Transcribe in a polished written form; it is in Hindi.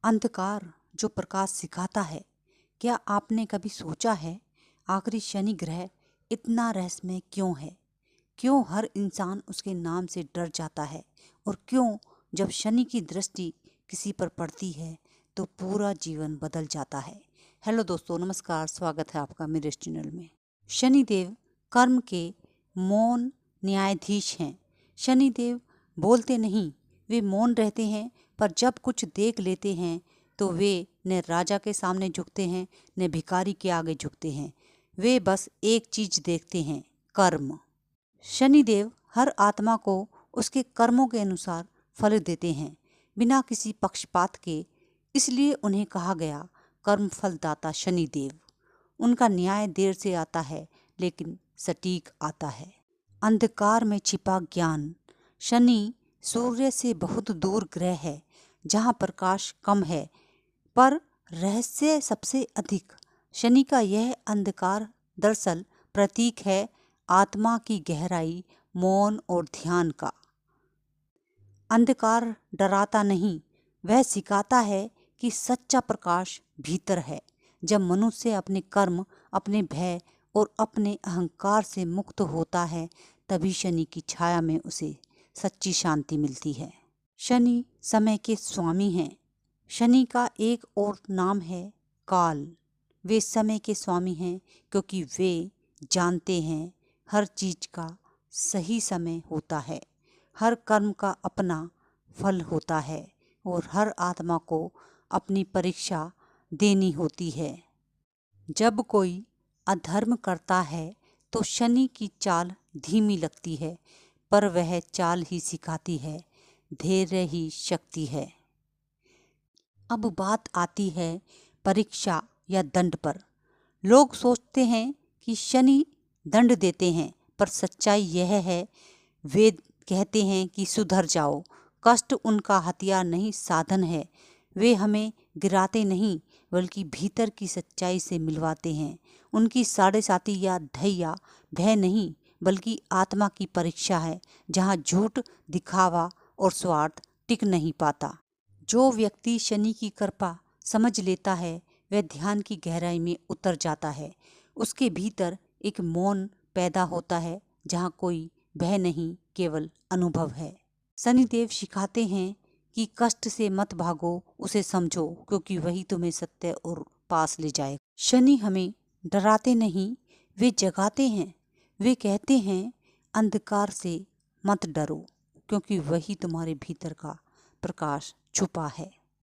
अंधकार जो प्रकाश सिखाता है। क्या आपने कभी सोचा है आखिरी शनि ग्रह इतना रहस्यमय क्यों है? क्यों हर इंसान उसके नाम से डर जाता है? और क्यों जब शनि की दृष्टि किसी पर पड़ती है तो पूरा जीवन बदल जाता है? हेलो दोस्तों, नमस्कार, स्वागत है आपका मेरे चैनल में। शनिदेव कर्म के मौन न्यायाधीश हैं। शनिदेव बोलते नहीं, वे मौन रहते हैं, पर जब कुछ देख लेते हैं तो वे न राजा के सामने झुकते हैं न भिखारी के आगे झुकते हैं। वे बस एक चीज देखते हैं, कर्म। शनिदेव हर आत्मा को उसके कर्मों के अनुसार फल देते हैं, बिना किसी पक्षपात के। इसलिए उन्हें कहा गया कर्म फलदाता शनिदेव। उनका न्याय देर से आता है लेकिन सटीक आता है। अंधकार में छिपा ज्ञान। शनि सूर्य से बहुत दूर ग्रह है, जहाँ प्रकाश कम है पर रहस्य सबसे अधिक। शनि का यह अंधकार दरअसल प्रतीक है आत्मा की गहराई, मौन और ध्यान का। अंधकार डराता नहीं, वह सिखाता है कि सच्चा प्रकाश भीतर है। जब मनुष्य अपने कर्म, अपने भय और अपने अहंकार से मुक्त होता है, तभी शनि की छाया में उसे सच्ची शांति मिलती है। शनि समय के स्वामी हैं। शनि का एक और नाम है काल। वे समय के स्वामी हैं क्योंकि वे जानते हैं हर चीज का सही समय होता है, हर कर्म का अपना फल होता है और हर आत्मा को अपनी परीक्षा देनी होती है। जब कोई अधर्म करता है तो शनि की चाल धीमी लगती है, पर वह चाल ही सिखाती है, धैर्य ही शक्ति है। अब बात आती है परीक्षा या दंड पर। लोग सोचते हैं कि शनि दंड देते हैं, पर सच्चाई यह है, वे कहते हैं कि सुधर जाओ। कष्ट उनका हथियार नहीं, साधन है। वे हमें गिराते नहीं, बल्कि भीतर की सच्चाई से मिलवाते हैं। उनकी साढ़े साती या ढैया भय नहीं, बल्कि आत्मा की परीक्षा है, जहाँ झूठ, दिखावा और स्वार्थ टिक नहीं पाता। जो व्यक्ति शनि की कृपा समझ लेता है, वह ध्यान की गहराई में उतर जाता है। उसके भीतर एक मौन पैदा होता है, जहाँ कोई भय नहीं, केवल अनुभव है। शनिदेव सिखाते हैं कि कष्ट से मत भागो, उसे समझो, क्योंकि वही तुम्हें सत्य और पास ले जाए। शनि हमें डराते नहीं, वे जगाते हैं। वे कहते हैं अंधकार से मत डरो, क्योंकि वही तुम्हारे भीतर का प्रकाश छुपा है।